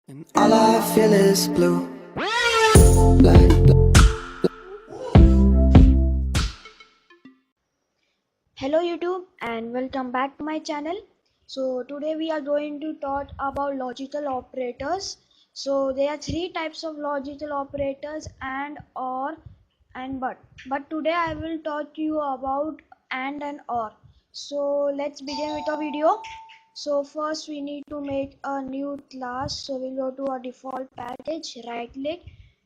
And all I feel is blue. Black. Hello YouTube and welcome back to my channel. So today we are going to talk about logical operators. So there are three types of logical operators: and, or, and but. But today I will talk to you about and or. So let's begin with our video. So first we need to make a new class. So we'll go to our default package, right click,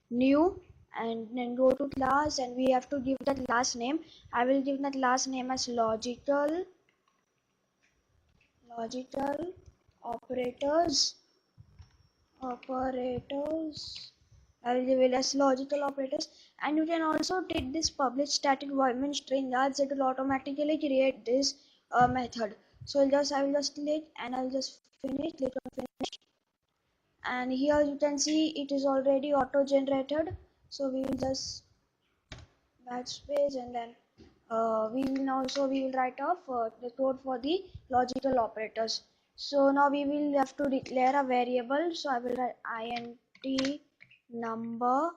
new, and then go to class, and we have to give that class name. I will give that class name as logical operators. I will give it as logical operators, and you can also take this public static void string that it will automatically create this method. So I will just click and I'll just click on finish, and here you can see it is already auto generated. So we will just backspace, and then we will write off the code for the logical operators. So now we will have to declare a variable. So I will write int number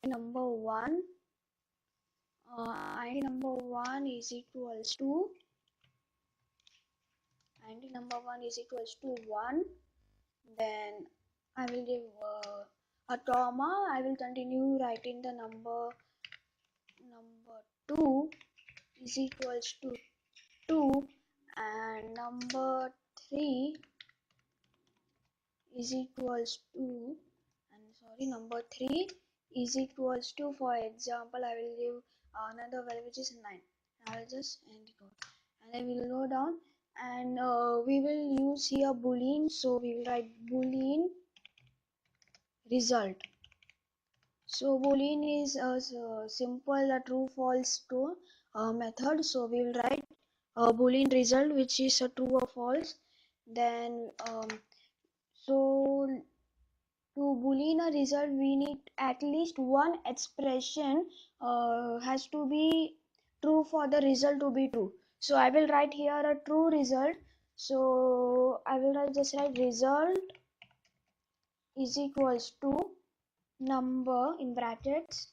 one. Int number one is equals to one. Then I will give a comma. I will continue writing the number 2 is equals to 2, and number 3 is equals to, number 3 is equals to, for example, I will give another value which is 9. I will just end the code, and then we will go down, and we will use here boolean. So we will write boolean result. So boolean is a simple true false to method. So we will write a boolean result which is a true or false. Then so to boolean a result, we need at least one expression has to be true for the result to be true. So I will write here a true result. So I will just write result is equals to number in brackets,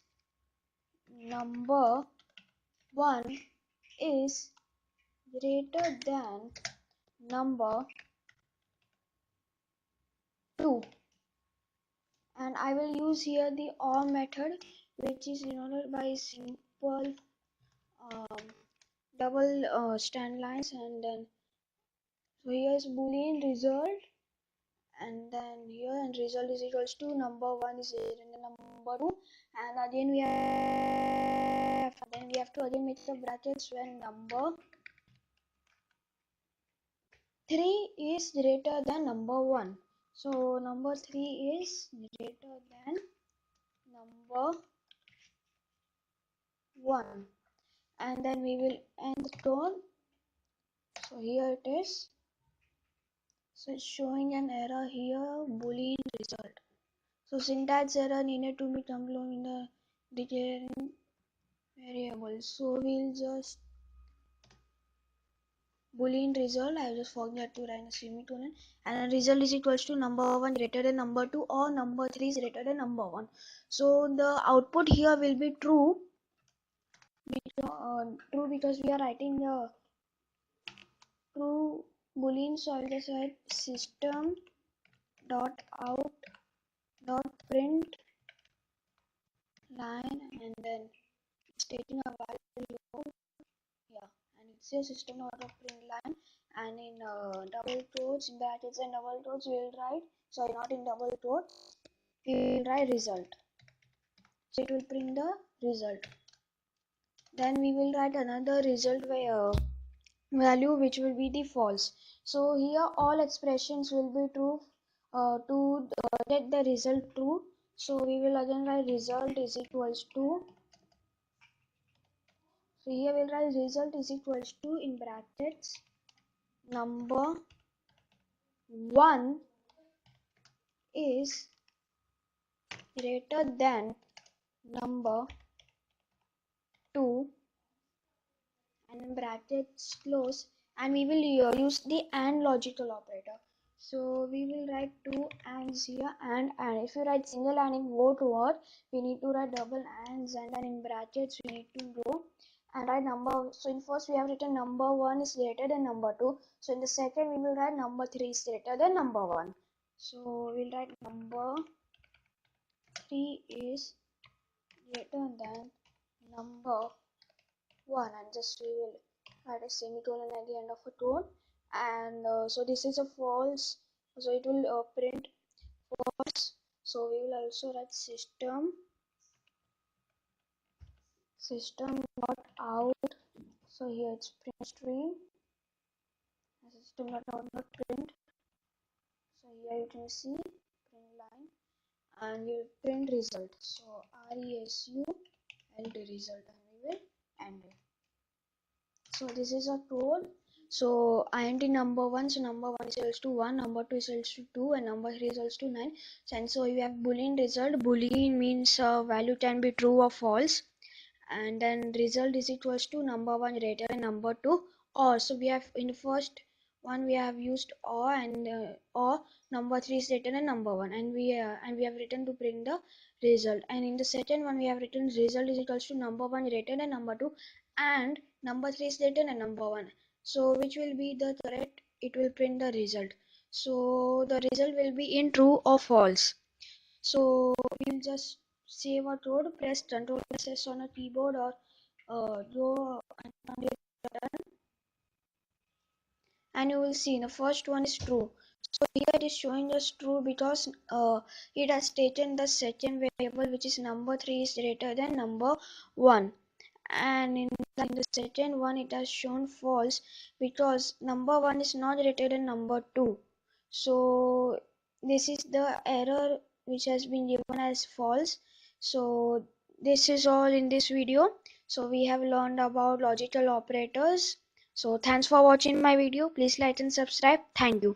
number 1 is greater than number 2, and I will use here the OR method, which is denoted by simple double stand lines, and then so here is boolean result, and then here and result is equals to number 1 is greater than number 2, and again we have to again make the brackets when number 3 is greater than number 1. So number 3 is greater than number 1, and then we will end the code. So here it is. So it's showing an error here, boolean result. So syntax error needed to be completed in the declaring variable. So we'll just boolean result. I just forgot to write a semicolon, and result is equals to number 1 greater than number 2, or number 3 is greater than number 1. So the output here will be true, because we are writing the true boolean. So I will just write system dot out dot print line, and then it's taking a value, yeah, and it's a system dot out print line, and in double quotes, in brackets and double quotes, we will write, sorry, not in double quotes, we will write result. So it will print the result. Then we will write another result value which will be the false. So here all expressions will be true to get the result true. So we will again write result is equals to, so here we'll write result is equals to in brackets number 1 is greater than number 2, and in brackets close, and we will use the AND logical operator. So we will write two ands here and. If you write single and in both word, we need to write double ands, and then in brackets we need to go and write number. So in first we have written number 1 is greater than number 2. So in the second we will write number 3 is greater than number 1. So we'll write number 3 is greater than number 1, and just we will add a semicolon at the end of a tone. And so this is a false, so it will print false. So we will also write system dot out. So here it's print string, system dot out dot print. So here you can see print line, and you print result. So result result, and we will end it. So this is a tool. So int number 1, so number 1 is equals to 1, number 2 is equals to 2, and number 3 is equals to 9. And so you have boolean result. Boolean means value can be true or false, and then result is equals to number 1 greater than number 2, or. So we have in the first one we have used or, and or number 3 is greater than number 1, and we have written to print the result. And in the second one we have written result is equals to number 1 greater than number 2 and number 3 is greater than number 1. So which will be the correct? It will print the result. So the result will be in true or false. So we'll just save our code, press Ctrl S on a keyboard, or go and hit done, and you will see the first one is true. So here it is showing us true because it has taken the second variable, which is number 3 is greater than number 1. And in the second one it has shown false because number 1 is not greater than number 2. So this is the error which has been given as false. So this is all in this video. So we have learned about logical operators. So thanks for watching my video. Please like and subscribe. Thank you.